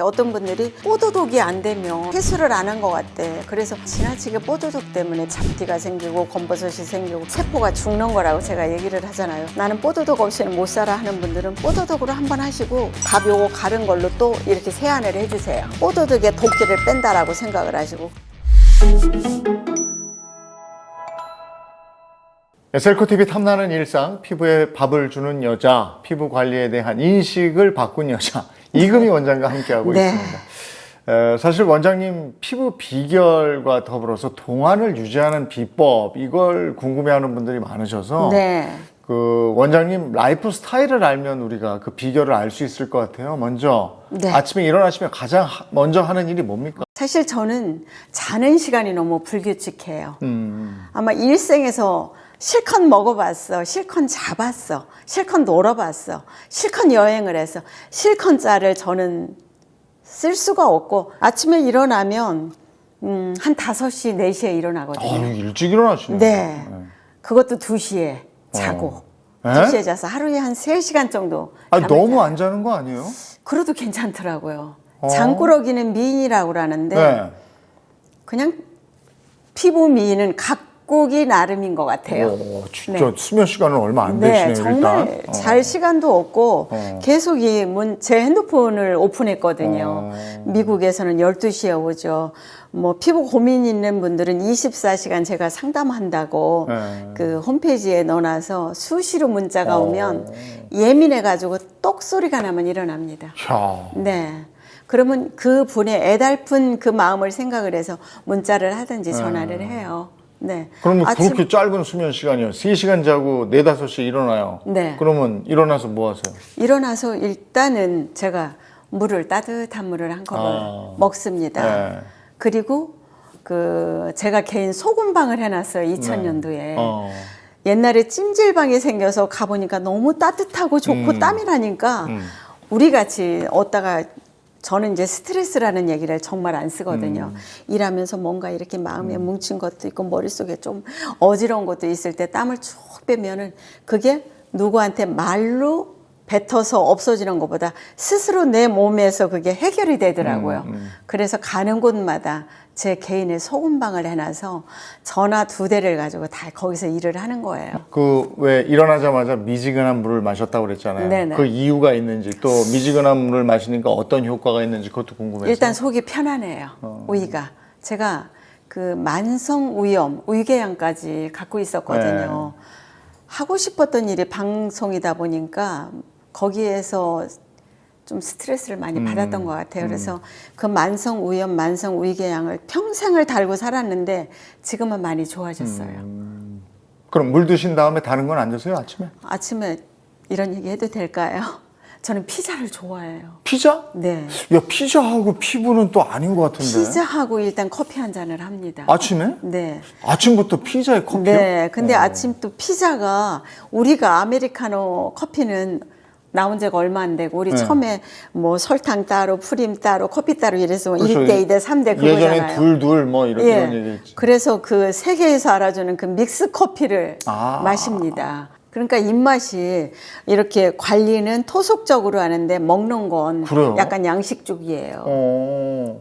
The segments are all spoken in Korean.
어떤 분들이 뽀드독이 안 되면 해수를 안 한 것 같대. 그래서 지나치게 뽀드독 때문에 잡티가 생기고 검버섯이 생기고 세포가 죽는 거라고 제가 얘기를 하잖아요. 나는 뽀드독 없이는 못 살아 하는 분들은 뽀드독으로 한번 하시고 밥 요거 가른 걸로 또 이렇게 세안을 해주세요. 뽀드독의 독기를 뺀다라고 생각을 하시고. 셀코TV 탐나는 일상, 피부에 밥을 주는 여자, 피부 관리에 대한 인식을 바꾼 여자, 이금희 원장과 함께하고 네. 있습니다. 사실 원장님 피부 비결과 더불어서 동안을 유지하는 비법, 이걸 궁금해하는 분들이 많으셔서 네. 그 원장님 라이프 스타일을 알면 우리가 그 비결을 알 수 있을 것 같아요. 먼저 네. 아침에 일어나시면 가장 먼저 하는 일이 뭡니까? 사실 저는 자는 시간이 너무 불규칙해요. 아마 일생에서 실컷 먹어봤어, 실컷 잡았어, 실컷 놀아봤어, 실컷 여행을 해서 실컷 짤을 저는 쓸 수가 없고 아침에 일어나면 한 5시, 4시에 일어나거든요. 일찍 일어나시네요. 네. 그것도 2시에 자고 2시에 자서 하루에 한 3시간 정도 잠을 너무 자요. 안 자는 거 아니에요? 그래도 괜찮더라고요. 장꾸러기는 미인이라고 그러는데 네. 그냥 피부 미인은 각국이 나름인 것 같아요. 진짜 수면 시간은 얼마 안 네, 되시네요. 정말 일단. 잘 시간도 없고 계속 제 핸드폰을 오픈했거든요. 미국에서는 12시에 오죠. 뭐 피부 고민 있는 분들은 24시간 제가 상담한다고 그 홈페이지에 넣어놔서 수시로 문자가 오면 예민해가지고 똑소리가 나면 일어납니다. 야. 네. 그러면 그 분의 애달픈 그 마음을 생각을 해서 문자를 하든지 전화를 해요. 네. 그러면 아침- 그렇게 짧은 수면 시간이요. 3시간 자고 4, 5시에 일어나요. 네. 그러면 일어나서 뭐 하세요? 일어나서 일단은 제가 따뜻한 물을 한 컵을 먹습니다. 네. 그리고 제가 개인 소금방을 해놨어요. 2000년도에. 옛날에 찜질방이 생겨서 가보니까 너무 따뜻하고 좋고 땀이 나니까 우리 같이 얻다가 저는 이제 스트레스라는 얘기를 정말 안 쓰거든요. 일하면서 뭔가 이렇게 마음에 뭉친 것도 있고 머릿속에 좀 어지러운 것도 있을 때 땀을 쭉 빼면은 그게 누구한테 말로 뱉어서 없어지는 것보다 스스로 내 몸에서 그게 해결이 되더라고요. 그래서 가는 곳마다 제 개인의 소금방을 해놔서 전화 2대를 가지고 다 거기서 일을 하는 거예요. 그 왜 일어나자마자 미지근한 물을 마셨다고 그랬잖아요. 네네. 그 이유가 있는지 또 미지근한 물을 마시니까 어떤 효과가 있는지 그것도 궁금해서. 일단 속이 편안해요. 우위가. 제가 그 만성 위염, 위궤양까지 갖고 있었거든요. 하고 싶었던 일이 방송이다 보니까 거기에서 좀 스트레스를 많이 받았던 것 같아요. 그래서 그 만성 위염, 만성 위궤양을 평생을 달고 살았는데 지금은 많이 좋아졌어요. 그럼 물 드신 다음에 다른 건 안 드세요, 아침에? 아침에 이런 얘기 해도 될까요? 저는 피자를 좋아해요. 피자? 네. 야, 피자하고 피부는 또 아닌 것 같은데. 피자하고 일단 커피 한 잔을 합니다. 아침에? 네. 아침부터 피자에 커피요? 네. 근데 아침 또 피자가 우리가 아메리카노 커피는 나온 지가 얼마 안 되고 우리 처음에 뭐 설탕 따로 프림 따로 커피 따로 이래서 그렇죠. 1대 2대 3대 그거잖아요. 예전에 둘 뭐 이런 얘기 있지. 그래서 그 세계에서 알아주는 그 믹스 커피를 마십니다. 그러니까 입맛이 이렇게 관리는 토속적으로 하는데 먹는 건 그래요? 약간 양식적이에요.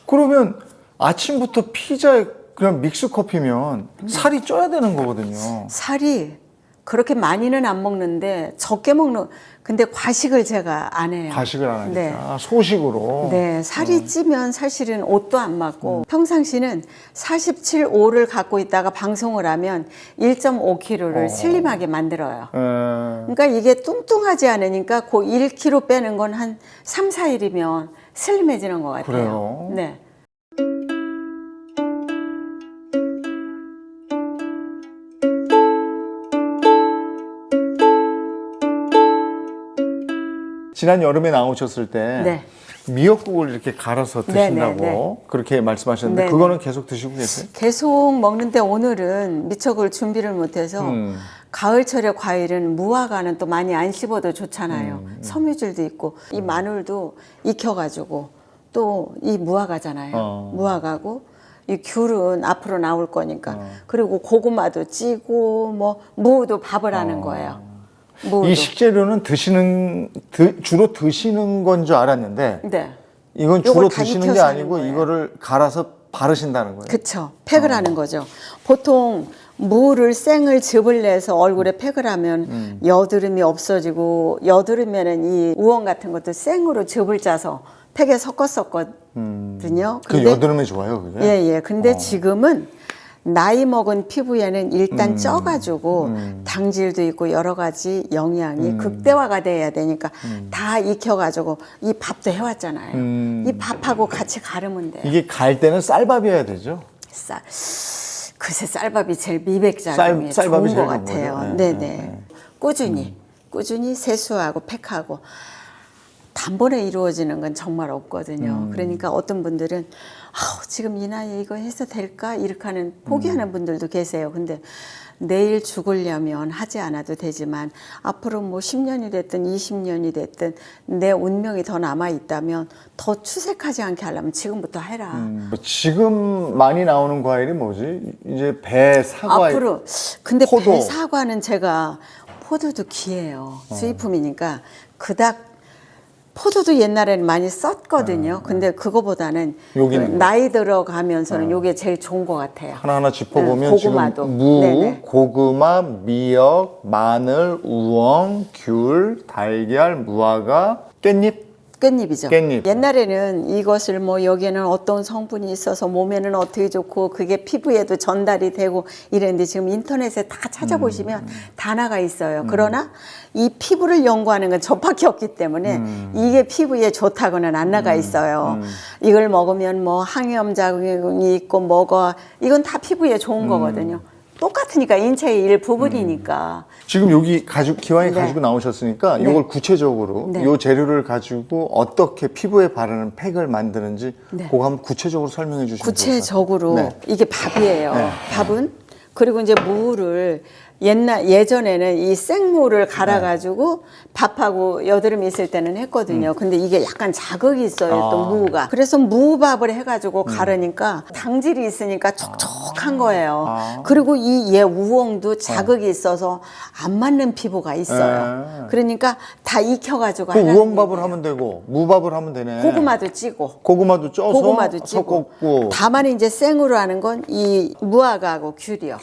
그러면 아침부터 피자에 그냥 믹스 커피면 살이 쪄야 되는 거거든요. 살이 그렇게 많이는 안 먹는데 적게 근데 과식을 제가 안 해요. 과식을 안 하니까. 네. 소식으로. 네, 살이 찌면 사실은 옷도 안 맞고 평상시는 47, 5를 갖고 있다가 방송을 하면 1.5kg를 슬림하게 만들어요. 그러니까 이게 뚱뚱하지 않으니까 그 1kg 빼는 건 한 3, 4일이면 슬림해지는 것 같아요. 그래요? 네. 지난 여름에 나오셨을 때 네. 미역국을 이렇게 갈아서 드신다고 네. 그렇게 말씀하셨는데 네, 그거는 계속 드시고 계세요? 계속 먹는데 오늘은 미처 준비를 못해서 가을철에 과일은 무화과는 또 많이 안 씹어도 좋잖아요. 섬유질도 있고 이 마늘도 익혀가지고 또 이 무화과잖아요. 무화과고 이 귤은 앞으로 나올 거니까 그리고 고구마도 찌고 뭐 무도 밥을 하는 거예요. 무도. 이 식재료는 주로 드시는 건 줄 알았는데 네. 이건 주로 요걸 다 드시는 게 익혀서 하는 아니고 거예요. 이거를 갈아서 바르신다는 거예요. 그쵸. 팩을 하는 거죠. 보통 무를 생을 즙을 내서 얼굴에 팩을 하면 여드름이 없어지고, 여드름에는 이 우엉 같은 것도 생으로 즙을 짜서 팩에 섞었었거든요. 그 근데 여드름에 좋아요, 그게? 예. 근데 지금은 나이 먹은 피부에는 일단 쪄가지고 당질도 있고 여러 가지 영양이 극대화가 돼야 되니까 다 익혀가지고 이 밥도 해왔잖아요. 이 밥하고 같이 가르면 돼요. 이게 갈 때는 쌀밥이어야 되죠? 글쎄 쌀밥이 제일 미백작용이 쌀밥이 좋은 제일 것 좋은 같아요. 거죠? 네네. 꾸준히 세수하고 팩하고 단번에 이루어지는 건 정말 없거든요. 그러니까 어떤 분들은 지금 이 나이에 이거 해서 될까? 이렇게 하는 포기하는 분들도 계세요. 근데 내일 죽으려면 하지 않아도 되지만 앞으로 뭐 10년이 됐든 20년이 됐든 내 운명이 더 남아 있다면 더 추색하지 않게 하려면 지금부터 해라. 지금 많이 나오는 과일이 뭐지? 이제 배, 사과. 앞으로 근데 포도. 배 사과는 제가 포도도 귀해요. 수입품이니까 그닥 포도도 옛날에는 많이 썼거든요. 근데 그거보다는 그 여기는 나이 들어가면서는 요게 제일 좋은 것 같아요. 하나하나 짚어보면 고구마도. 지금 무, 네네. 고구마, 미역, 마늘, 우엉, 귤, 달걀, 무화과, 깻잎. 깻잎이죠. 깻잎. 옛날에는 이것을 뭐 여기에는 어떤 성분이 있어서 몸에는 어떻게 좋고 그게 피부에도 전달이 되고 이랬는데 지금 인터넷에 다 찾아보시면 다 나가 있어요. 그러나 이 피부를 연구하는 건 저밖에 없기 때문에 이게 피부에 좋다고는 안 나가 있어요. 이걸 먹으면 뭐 항염작용이 있고 뭐가 이건 다 피부에 좋은 거거든요. 똑같으니까 인체의 일부분이니까. 지금 여기 기왕에 네. 가지고 나오셨으니까 이걸 구체적으로 네. 이 재료를 가지고 어떻게 피부에 바르는 팩을 만드는지 그거 한번 구체적으로 설명해 주시면 구체적으로 좋을 것 같아요. 네. 이게 밥이에요. 네. 밥은 그리고 이제 무를 예전에는 이 생무를 갈아가지고 밥하고 여드름이 있을 때는 했거든요. 근데 이게 약간 자극이 있어요, 또 무가. 그래서 무밥을 해가지고 가르니까 당질이 있으니까 촉촉한 거예요. 그리고 이 얘 우엉도 자극이 있어서 안 맞는 피부가 있어요. 그러니까 다 익혀가지고 그 하라는 우엉밥을 얘기예요. 하면 되고 무밥을 하면 되네. 고구마도 찌고. 고구마도 쪄서 고구마도 찌고. 섞었고. 다만 이제 생으로 하는 건 이 무화과하고 귤이요.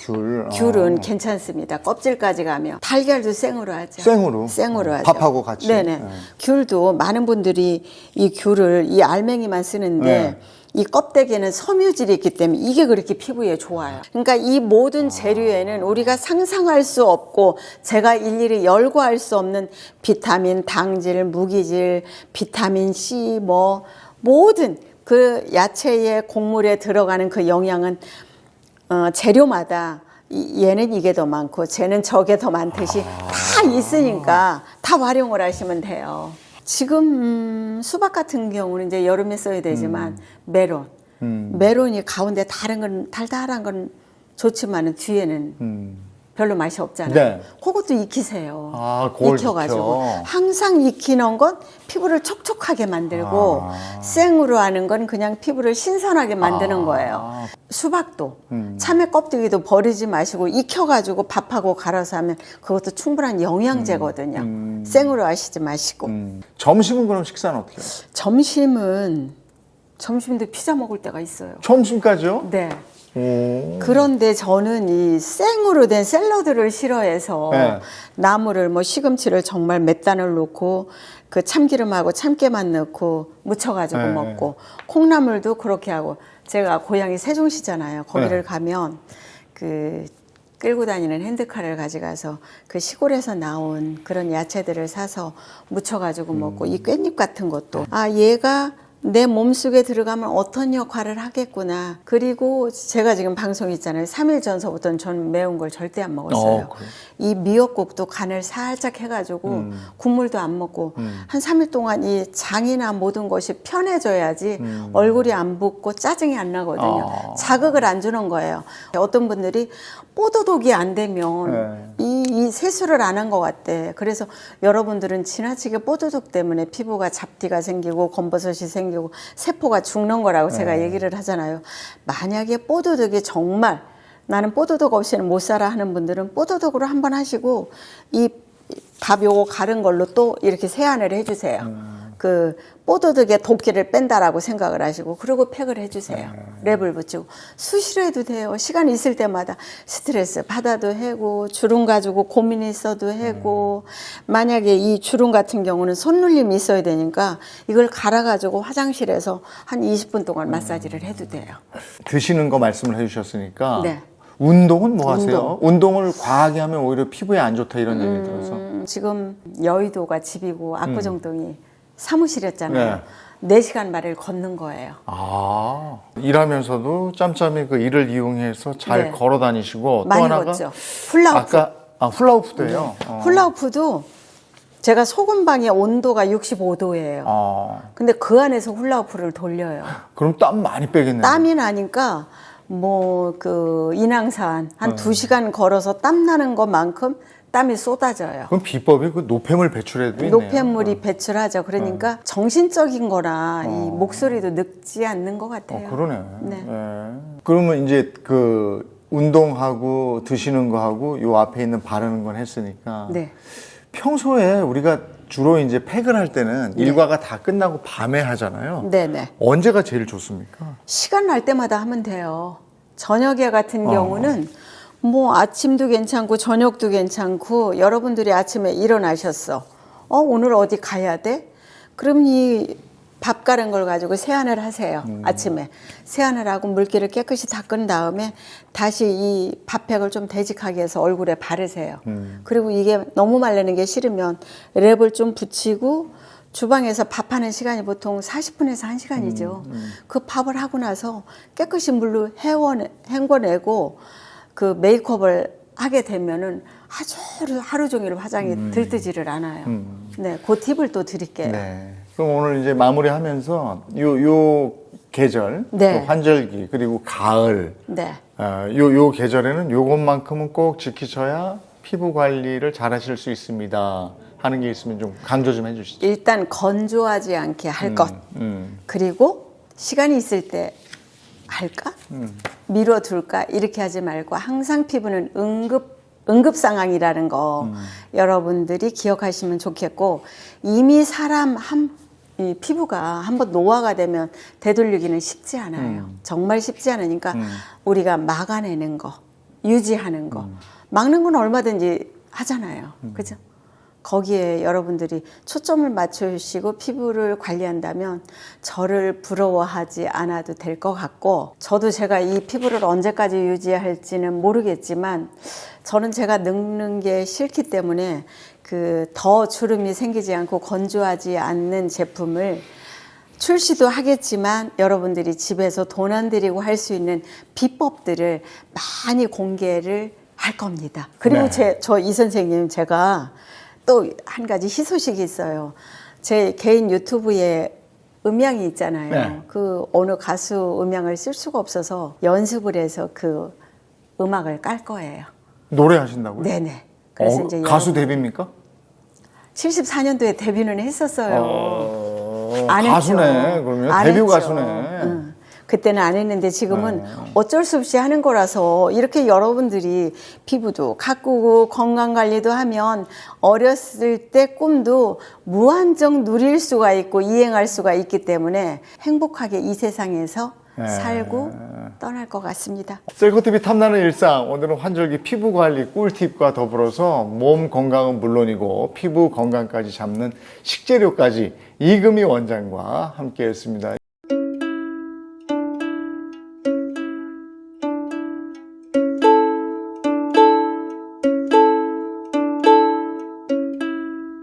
귤은 괜찮습니다. 껍질까지 가면 달걀도 생으로 하죠. 생으로 하죠. 밥하고 같이. 네네. 네. 귤도 많은 분들이 이 귤을 이 알맹이만 쓰는데 이 껍데기에는 섬유질이 있기 때문에 이게 그렇게 피부에 좋아요. 그러니까 이 모든 재료에는 우리가 상상할 수 없고 제가 일일이 열거할 수 없는 비타민, 당질, 무기질, 비타민 C 뭐 모든 그 야채의 곡물에 들어가는 그 영양은 재료마다 얘는 이게 더 많고 쟤는 저게 더 많듯이 다 있으니까 다 활용을 하시면 돼요. 지금 수박 같은 경우는 이제 여름에 써야 되지만 메론이 가운데 다른 건 달달한 건 좋지만은 뒤에는 별로 맛이 없잖아요. 네. 그것도 익히세요. 그걸 익혀가지고 익혀. 항상 익히는 건 피부를 촉촉하게 만들고 생으로 하는 건 그냥 피부를 신선하게 만드는 거예요. 수박도 참외 껍데기도 버리지 마시고 익혀가지고 밥하고 갈아서 하면 그것도 충분한 영양제거든요. 생으로 하시지 마시고. 점심은 그럼 식사는 어떻게 해요? 점심도 피자 먹을 때가 있어요. 점심까지요? 네. 오. 그런데 저는 이 생으로 된 샐러드를 싫어해서 네. 나물을 뭐 시금치를 정말 몇 단을 넣고 그 참기름하고 참깨만 넣고 무쳐가지고 네. 먹고 콩나물도 그렇게 하고 제가 고향이 세종시잖아요. 거기를 네. 가면 그 끌고 다니는 핸드카를 가져가서 그 시골에서 나온 그런 야채들을 사서 무쳐가지고 먹고 이 깻잎 같은 것도 얘가 내 몸속에 들어가면 어떤 역할을 하겠구나. 그리고 제가 지금 방송 있잖아요. 3일 전서부터는 전 매운 걸 절대 안 먹었어요. 그래. 이 미역국도 간을 살짝 해가지고 국물도 안 먹고 한 3일 동안 이 장이나 모든 것이 편해져야지 얼굴이 안 붓고 짜증이 안 나거든요. 자극을 안 주는 거예요. 어떤 분들이 뽀도독이 안 되면 이 세수를 안 한 것 같대. 그래서 여러분들은 지나치게 뽀도독 때문에 피부가 잡티가 생기고 검버섯이 생기고 세포가 죽는 거라고 제가 얘기를 하잖아요. 만약에 뽀도독이 정말 나는 뽀도독 없이는 못 살아 하는 분들은 뽀도독으로 한번 하시고 이 밥 요거 가른 걸로 또 이렇게 세안을 해주세요. 그 뽀드득의 도끼를 뺀다라고 생각을 하시고 그리고 팩을 해주세요. 랩을 붙이고 수시로 해도 돼요. 시간 있을 때마다 스트레스 받아도 해고 주름 가지고 고민이 있어도 해고 만약에 이 주름 같은 경우는 손놀림이 있어야 되니까 이걸 갈아가지고 화장실에서 한 20분 동안 마사지를 해도 돼요. 드시는 거 말씀을 해주셨으니까 네. 운동은 뭐 하세요? 운동을 과하게 하면 오히려 피부에 안 좋다 이런 얘기 들어서. 지금 여의도가 집이고 압구정동이 사무실이었잖아요. 네. 4시간 말을 걷는 거예요. 아, 일하면서도 짬짬이 그 일을 이용해서 잘 네. 걸어 다니시고 또 많이 하나가 걷죠. 훌라후프. 훌라후프도 해요. 훌라후프도 제가 소금방의 온도가 65도예요. 근데 그 안에서 훌라후프를 돌려요. 그럼 땀 많이 빼겠네요. 땀이 나니까 뭐 그 인왕산 한 2시간 걸어서 땀 나는 것만큼 땀이 쏟아져요. 그럼 비법이 그 노폐물 배출에도 있네요. 노폐물이 배출하죠. 그러니까 정신적인 거라 이 목소리도 늙지 않는 것 같아요. 그러네. 네. 예. 그러면 이제 그 운동하고 드시는 거 하고 요 앞에 있는 바르는 건 했으니까 네. 평소에 우리가 주로 이제 팩을 할 때는 일과가 다 끝나고 밤에 하잖아요. 네네. 언제가 제일 좋습니까? 시간 날 때마다 하면 돼요. 저녁에 같은 경우는 뭐 아침도 괜찮고 저녁도 괜찮고 여러분들이 아침에 일어나셨어. 오늘 어디 가야 돼? 그럼 이 밥 가른 걸 가지고 세안을 하세요. 아침에. 세안을 하고 물기를 깨끗이 닦은 다음에 다시 이 밥팩을 좀 되직하게 해서 얼굴에 바르세요. 그리고 이게 너무 마르는 게 싫으면 랩을 좀 붙이고 주방에서 밥하는 시간이 보통 40분에서 1시간이죠. 그 밥을 하고 나서 깨끗이 물로 헹궈내고 그 메이크업을 하게 되면은 아주 하루 종일 화장이 들뜨지를 않아요. 네, 그 팁을 또 드릴게요. 네. 그럼 오늘 이제 마무리하면서 요 계절, 네. 또 환절기 그리고 가을, 네. 요 계절에는 요것만큼은 꼭 지키셔야 피부 관리를 잘 하실 수 있습니다 하는 게 있으면 좀 강조 좀 해주시죠. 일단 건조하지 않게 할 것. 그리고 시간이 있을 때 할까? 미뤄둘까? 이렇게 하지 말고 항상 피부는 응급 상황이라는 거 여러분들이 기억하시면 좋겠고 이미 사람 이 피부가 한번 노화가 되면 되돌리기는 쉽지 않아요. 정말 쉽지 않으니까 우리가 막아내는 거, 유지하는 거, 막는 건 얼마든지 하잖아요. 그죠? 거기에 여러분들이 초점을 맞추시고 피부를 관리한다면 저를 부러워하지 않아도 될 것 같고 저도 제가 이 피부를 언제까지 유지할지는 모르겠지만 저는 제가 늙는 게 싫기 때문에 그 더 주름이 생기지 않고 건조하지 않는 제품을 출시도 하겠지만 여러분들이 집에서 돈 안 들이고 할 수 있는 비법들을 많이 공개를 할 겁니다. 그리고 네. 저 이 선생님 제가 또 한 가지 희소식이 있어요. 제 개인 유튜브에 음향이 있잖아요. 네. 그 어느 가수 음향을 쓸 수가 없어서 연습을 해서 그 음악을 깔 거예요. 노래하신다고요? 네네. 그래서 이제 가수 데뷔입니까? 74년도에 데뷔는 했었어요. 안 가수네. 했죠. 그러면 안 데뷔 했죠. 가수네. 응. 그때는 안 했는데 지금은 어쩔 수 없이 하는 거라서 이렇게 여러분들이 피부도 가꾸고 건강관리도 하면 어렸을 때 꿈도 무한정 누릴 수가 있고 이행할 수가 있기 때문에 행복하게 이 세상에서 살고 떠날 것 같습니다. 셀코TV 탐나는 일상, 오늘은 환절기 피부 관리 꿀팁과 더불어서 몸 건강은 물론이고 피부 건강까지 잡는 식재료까지 이금희 원장과 함께 했습니다.